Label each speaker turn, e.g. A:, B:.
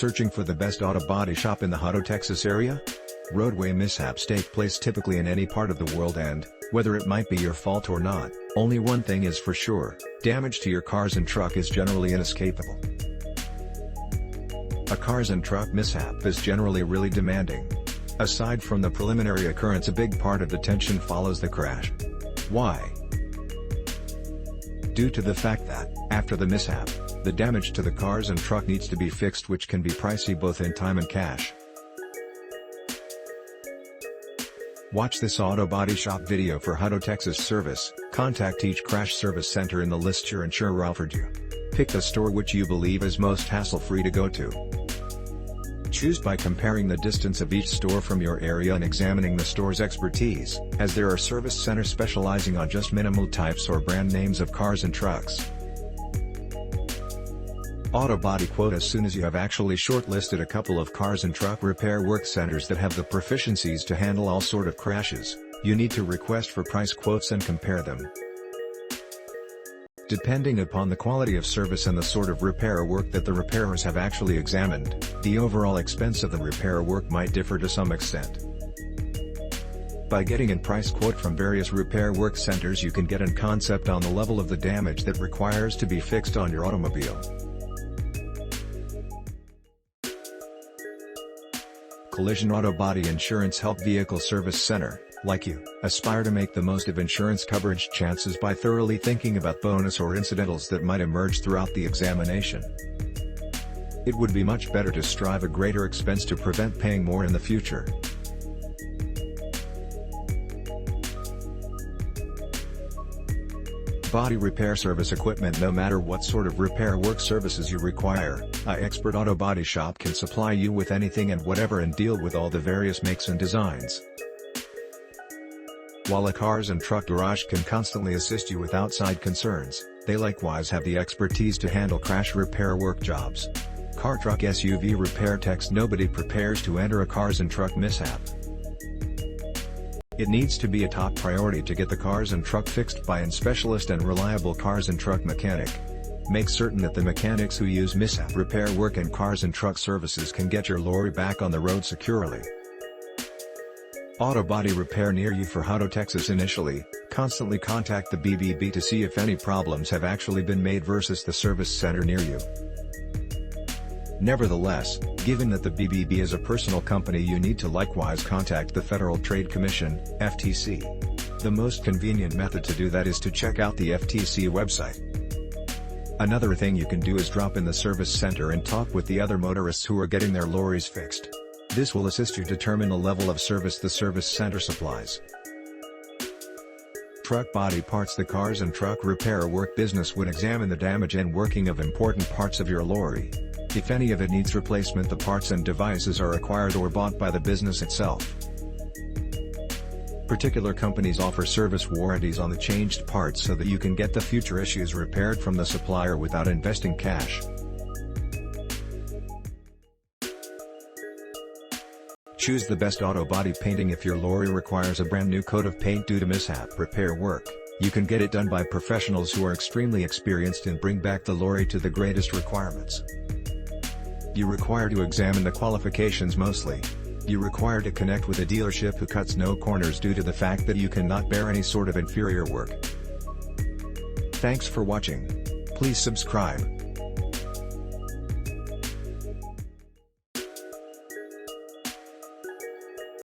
A: searching for the best auto body shop in the Hutto, Texas area? Roadway mishaps take place typically in any part of the world and, whether it might be your fault or not, only one thing is for sure: damage to your cars and truck is generally inescapable. A cars and truck mishap is generally really demanding. Aside from the preliminary occurrence, a big part of the tension follows the crash. Why? Due to the fact that, after the mishap, the damage to the cars and truck needs to be fixed, which can be pricey both in time and cash. Watch this auto body shop video for Hutto, Texas service. Contact each crash service center in the list your insurer offered you. Pick the store which you believe is most hassle-free to go to. Choose by comparing the distance of each store from your area and examining the store's expertise, as there are service centers specializing on just minimal types or brand names of cars and trucks. Auto body quote: as soon as you have actually shortlisted a couple of cars and truck repair work centers that have the proficiencies to handle all sort of crashes, you need to request for price quotes and compare them. Depending upon the quality of service and the sort of repair work that the repairers have actually examined, the overall expense of the repair work might differ to some extent. By getting a price quote from various repair work centers, you can get a concept on the level of the damage that requires to be fixed on your automobile. Collision Auto Body Insurance Help Vehicle Service Center, like you, aspire to make the most of insurance coverage chances by thoroughly thinking about bonus or incidentals that might emerge throughout the examination. It would be much better to strive a greater expense to prevent paying more in the future. Body repair service equipment: no matter what sort of repair work services you require, an expert auto body shop can supply you with anything and whatever and deal with all the various makes and designs. While a cars and truck garage can constantly assist you with outside concerns, they likewise have the expertise to handle crash repair work jobs. Car, truck, SUV repair techs: nobody prepares to enter a cars and truck mishap. It needs to be a top priority to get the cars and truck fixed by a specialist and reliable cars and truck mechanic. Make certain that the mechanics who use mishap repair work and cars and truck services can get your lorry back on the road securely. Auto body repair near you for Hutto, Texas. Initially, constantly contact the BBB to see if any problems have actually been made versus the service center near you. Nevertheless, given that the BBB is a personal company, you need to likewise contact the Federal Trade Commission, FTC. The most convenient method to do that is to check out the FTC website. Another thing you can do is drop in the service center and talk with the other motorists who are getting their lorries fixed. This will assist you determine the level of service the service center supplies. Truck body parts: the cars and truck repair work business would examine the damage and working of important parts of your lorry. If any of it needs replacement, the parts and devices are acquired or bought by the business itself. Particular companies offer service warranties on the changed parts so that you can get the future issues repaired from the supplier without investing cash. Choose the best auto body painting: if your lorry requires a brand new coat of paint due to mishap repair work, you can get it done by professionals who are extremely experienced and bring back the lorry to the greatest requirements. You require to examine the qualifications mostly. You require to connect with a dealership who cuts no corners due to the fact that you cannot bear any sort of inferior work. Thanks for watching. Please subscribe.